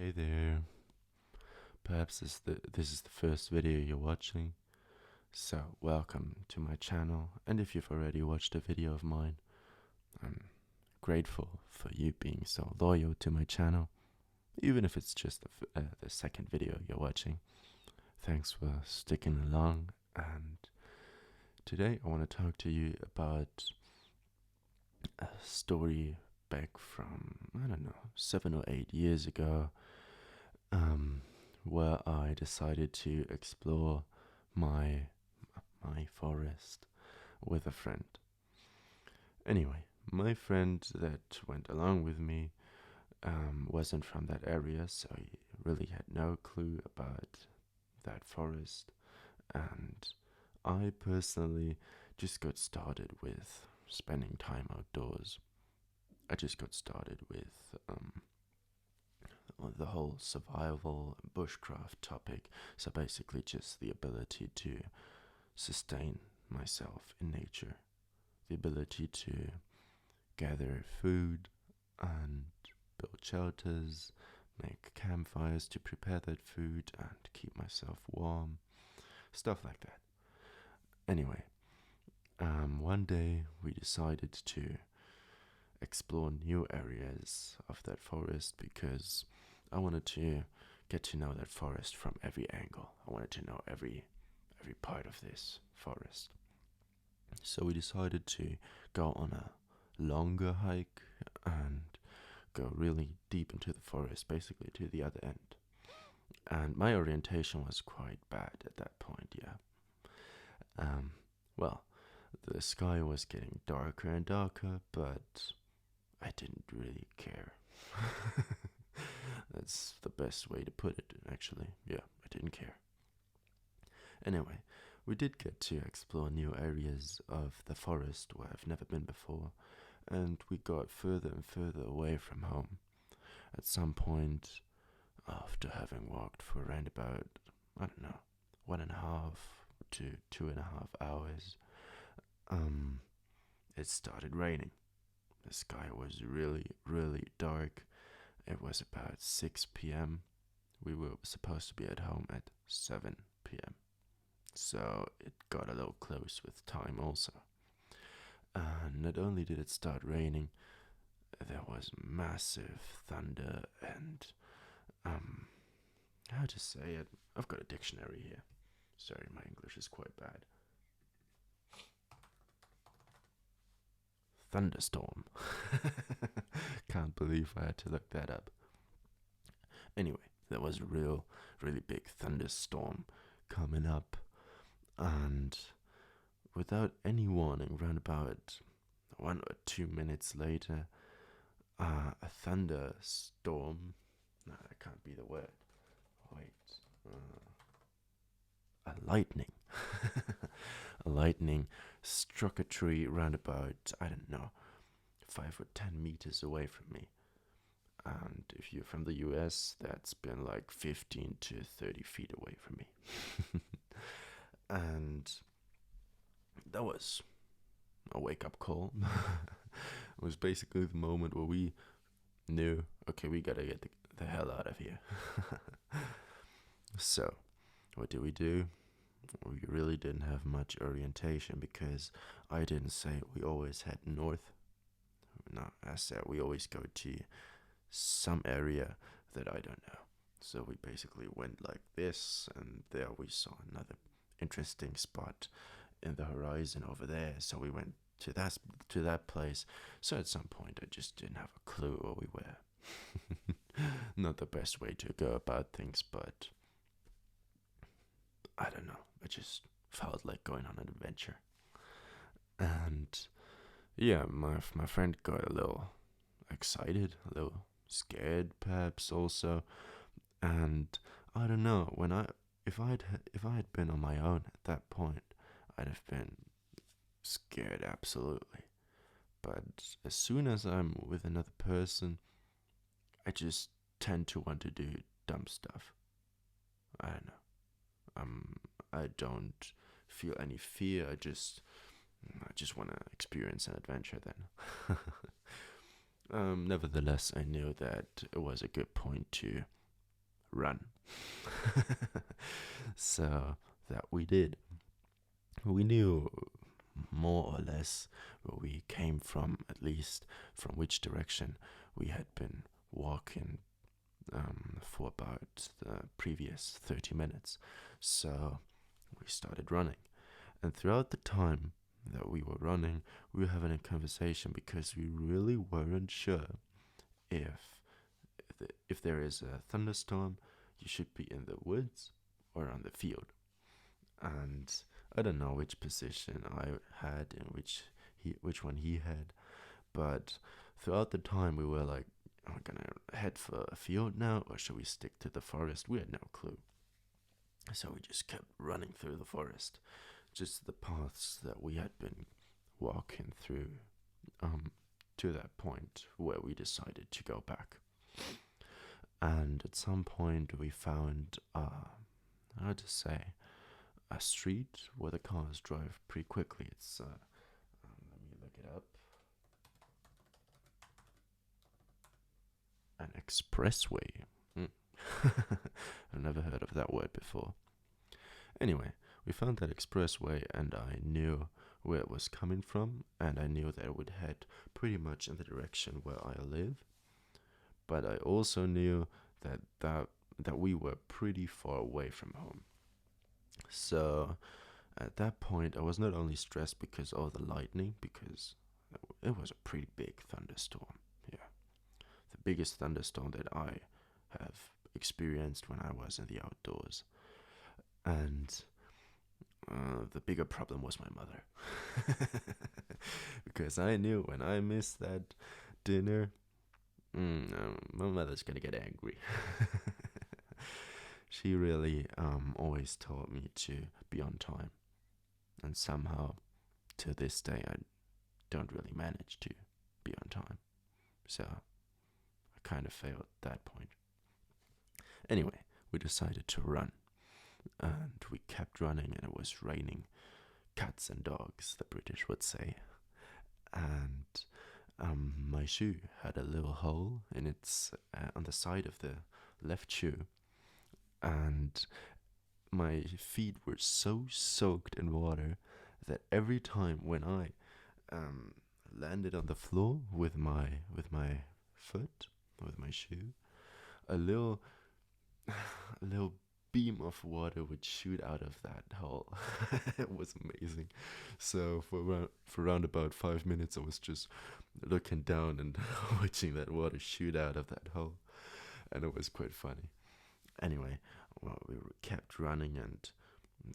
Hey there. Perhaps this is the first video you're watching. So, welcome to my channel. And if you've already watched a video of mine, I'm grateful for you being so loyal to my channel. Even if it's just the second video you're watching. Thanks for sticking along. And today I want to talk to you about a story back from, I don't know, 7 or 8 years ago. Where I decided to explore my forest with a friend. Anyway, my friend that went along with me wasn't from that area, so he really had no clue about that forest. And I personally just got started with spending time outdoors. I just got started with the whole survival bushcraft topic. So basically, just the ability to sustain myself in nature, the ability to gather food and build shelters, make campfires to prepare that food and keep myself warm, stuff like that. Anyway, one day we decided to explore new areas of that forest because I wanted to get to know that forest from every angle. I wanted to know every part of this forest. So we decided to go on a longer hike and go really deep into the forest, basically to the other end. And my orientation was quite bad at that point, yeah. Well, the sky was getting darker and darker, but I didn't really care. That's the best way to put it, actually. Yeah, I didn't care. Anyway, we did get to explore new areas of the forest where I've never been before, and we got further and further away from home. At some point, after having walked for around about, I don't know, 1.5 to 2.5 hours, it started raining. The sky was really, really dark. It was about 6 p.m. We were supposed to be at home at 7 p.m. So it got a little close with time also. And not only did it start raining, there was massive thunder and, how to say it? I've got a dictionary here. Sorry, my English is quite bad. Thunderstorm. Can't believe I had to look that up. Anyway, there was a really big thunderstorm coming up, and without any warning, round about 1 or 2 minutes later, a thunderstorm. No, that can't be the word. Wait. A lightning. A lightning struck a tree round about, I don't know, 5 or 10 meters away from me. And if you're from the US, that's been like 15 to 30 feet away from me. And that was a wake up call. It was basically the moment where we knew, okay, we gotta get the hell out of here. So, what did we do? We really didn't have much orientation because I didn't say we always head north. No, I said we always go to some area that I don't know. So we basically went like this, and there we saw another interesting spot in the horizon over there. So we went to that place. So at some point, I just didn't have a clue where we were. Not the best way to go about things, but I don't know. I just felt like going on an adventure. And yeah, my friend got a little excited, a little scared perhaps also. And I don't know, if I had been on my own at that point, I'd have been scared absolutely. But as soon as I'm with another person, I just tend to want to do dumb stuff. I don't know. I don't feel any fear. I just want to experience an adventure then. Nevertheless, I knew that it was a good point to run. So that we did. We knew more or less where we came from, at least from which direction we had been walking for about the previous 30 minutes. So we started running. And throughout the time that we were running, we were having a conversation because we really weren't sure if if there is a thunderstorm, you should be in the woods or on the field. And I don't know which position I had and which one he had, but throughout the time we were like, are we gonna head for a field now, or should we stick to the forest? We had no clue. So we just kept running through the forest, just the paths that we had been walking through to that point where we decided to go back. And at some point we found, how to say, a street where the cars drive pretty quickly. It's, let me look it up. An expressway. I've never heard of that word before. Anyway, we found that expressway and I knew where it was coming from, and I knew that it would head pretty much in the direction where I live. But I also knew that we were pretty far away from home. So at that point, I was not only stressed because of the lightning, because it was a pretty big thunderstorm. Yeah, the biggest thunderstorm that I have experienced when I was in the outdoors. And the bigger problem was my mother. Because I knew when I missed that dinner, my mother's gonna get angry. She really always told me to be on time. And somehow, to this day, I don't really manage to be on time. So, I kind of failed at that point. Anyway, we decided to run. And we kept running, and it was raining cats and dogs, the British would say. And my shoe had a little hole in its on the side of the left shoe, and my feet were so soaked in water that every time when I landed on the floor with my foot, with my shoe, a little beam of water would shoot out of that hole. It was amazing. So for around about 5 minutes, I was just looking down and watching that water shoot out of that hole, and it was quite funny. Anyway, well, we kept running, and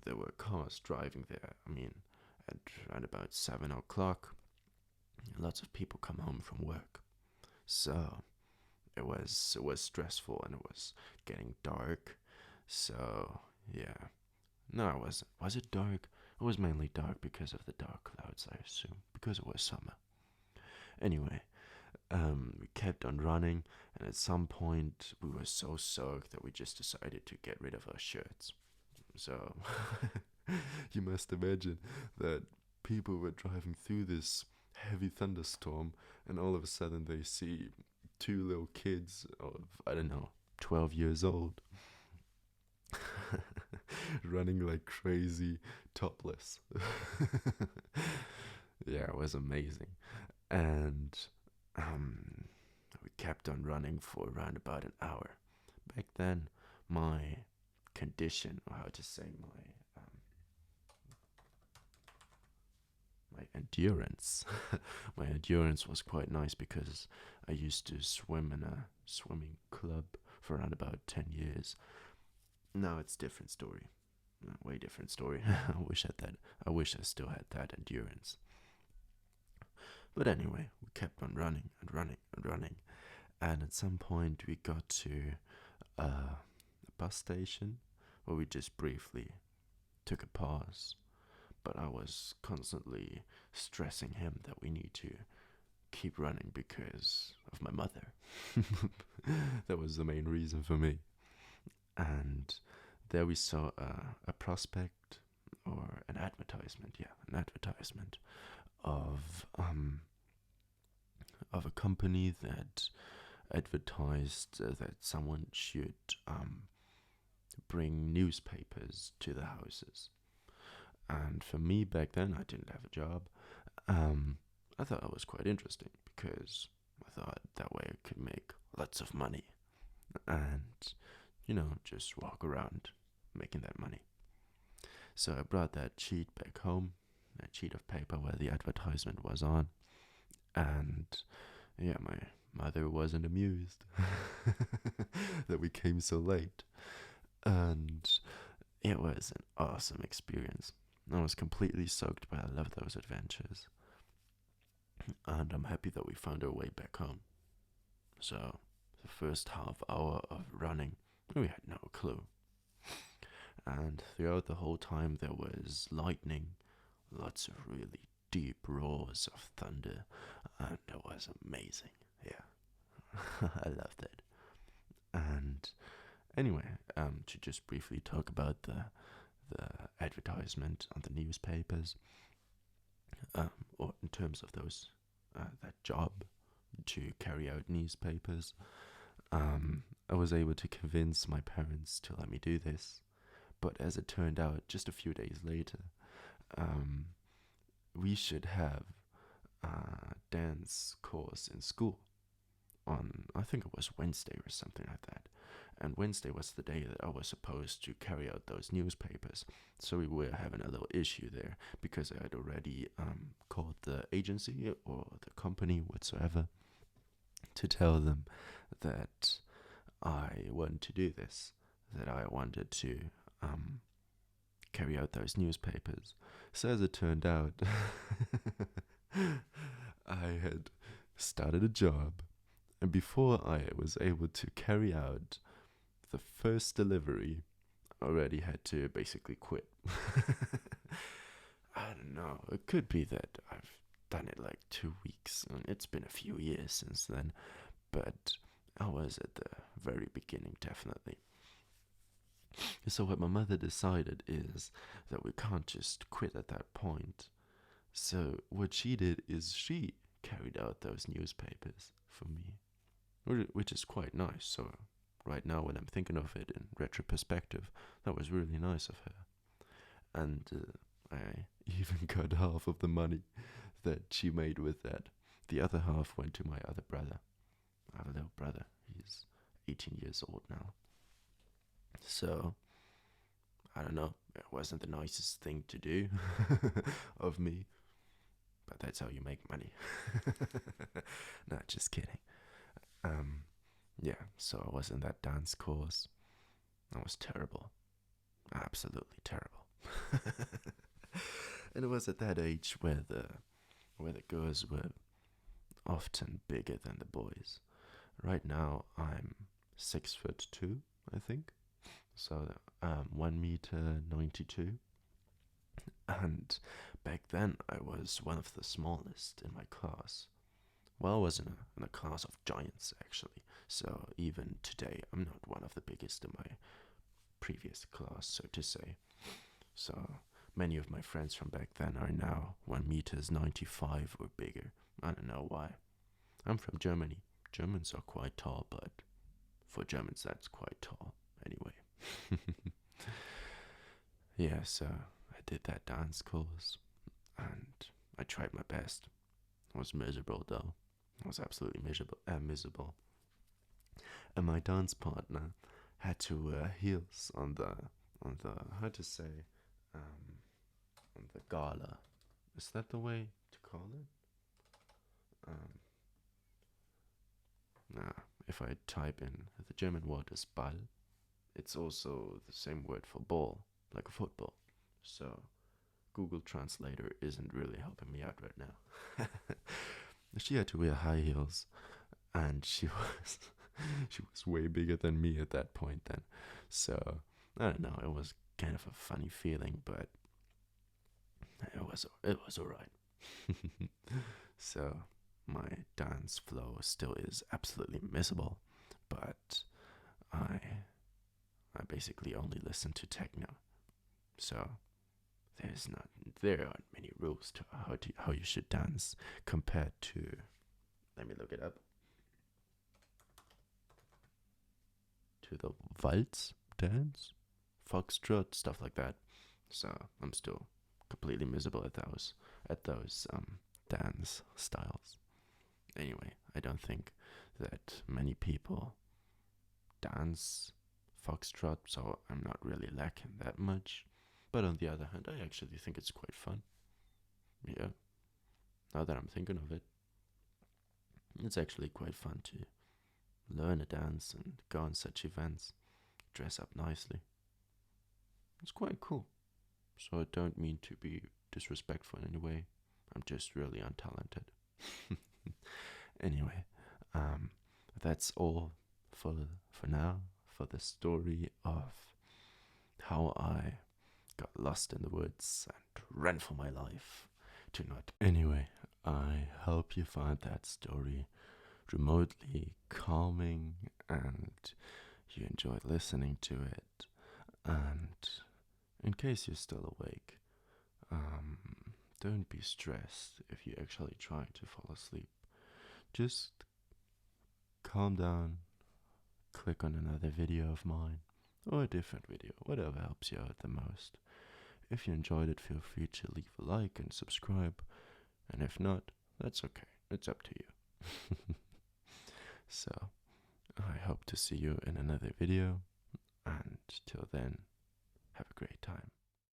there were cars driving there. I mean, at around about 7 o'clock, lots of people come home from work. So it was stressful, and it was getting dark. So yeah, no, it wasn't. Was it dark? It was mainly dark because of the dark clouds, I assume, because it was summer. Anyway, we kept on running, and at some point we were so soaked that we just decided to get rid of our shirts. So you must imagine that people were driving through this heavy thunderstorm, and all of a sudden they see two little kids of, I don't know, 12 years old running like crazy, topless. Yeah, it was amazing. And we kept on running for around about an hour. Back then, my condition, or how to say, my endurance, my endurance was quite nice because I used to swim in a swimming club for around about 10 years. Now it's different story, way different story. I wish I still had that endurance. But anyway, we kept on running and running and running, and at some point we got to a bus station where we just briefly took a pause. But I was constantly stressing him that we need to keep running because of my mother. That was the main reason for me. And there we saw a prospect, or an advertisement, an advertisement of a company that advertised that someone should bring newspapers to the houses. And for me back then, I didn't have a job. I thought it was quite interesting because I thought that way I could make lots of money and, just walk around making that money. So I brought that sheet back home, that sheet of paper where the advertisement was on, and yeah, my mother wasn't amused that we came so late. And it was an awesome experience. I was completely soaked, but I love those adventures. And I'm happy that we found our way back home. So, the first half hour of running, we had no clue. And throughout the whole time, there was lightning, lots of really deep roars of thunder, and it was amazing. Yeah, I loved it. And anyway, to just briefly talk about the advertisement on the newspapers, or in terms of those that job to carry out newspapers, I was able to convince my parents to let me do this. But as it turned out, just a few days later, we should have a dance course in school on, I think it was Wednesday or something like that. And Wednesday was the day that I was supposed to carry out those newspapers. So we were having a little issue there because I had already called the agency or the company whatsoever to tell them that I wanted to do this, that I wanted to carry out those newspapers. So as it turned out, I had started a job, and before I was able to carry out the first delivery, I already had to basically quit. I don't know, it could be that I've done it like 2 weeks, and it's been a few years since then, but I was at the very beginning, definitely. So what my mother decided is that we can't just quit at that point. So what she did is she carried out those newspapers for me, which is quite nice. So right now, when I'm thinking of it in retrospective, that was really nice of her. And I even got half of the money that she made with that. The other half went to my other brother. I have a little brother. He's 18 years old now. So, I don't know. It wasn't the nicest thing to do of me. But that's how you make money. No, just kidding. Yeah, so I was in that dance course. That was terrible. Absolutely terrible. And it was at that age where the girls were often bigger than the boys. Right now I'm 6'2", I think. So 1 meter 92. And back then I was one of the smallest in my class. Well, I was in a class of giants actually. So even today I'm not one of the biggest in my previous class, so to say. So many of my friends from back then are now 1 meters 95 or bigger. I don't know why. I'm from Germany. Germans are quite tall, but for Germans that's quite tall anyway. Yeah, so I did that dance course and I tried my best. I was miserable though. I was absolutely miserable. And my dance partner had to wear heels on the how to say on the gala. Is that the way to call it? Nah, if I type in the German word is Ball, it's also the same word for ball, like a football. So Google Translator isn't really helping me out right now. She had to wear high heels, and she was way bigger than me at that point then. So I don't know, it was kind of a funny feeling, but it was alright. So my dance flow still is absolutely miserable, but I basically only listen to techno. So there aren't many rules to how you should dance compared to, let me look it up. to the waltz dance, foxtrot, stuff like that. So I'm still completely miserable at those dance styles. Anyway, I don't think that many people dance foxtrot, so I'm not really lacking that much. But on the other hand, I actually think it's quite fun. Yeah, now that I'm thinking of it, it's actually quite fun to learn a dance and go on such events, dress up nicely. It's quite cool. So I don't mean to be disrespectful in any way. I'm just really untalented. Anyway, um, that's all for now, for the story of how I got lost in the woods and ran for my life to not. Anyway, I hope you found that story remotely calming and you enjoyed listening to it. And in case you're still awake, don't be stressed if you actually try to fall asleep. Just calm down, click on another video of mine or a different video, whatever helps you out the most. If you enjoyed it, feel free to leave a like and subscribe, and if not, that's okay, it's up to you. So, I hope to see you in another video, and till then, have a great time.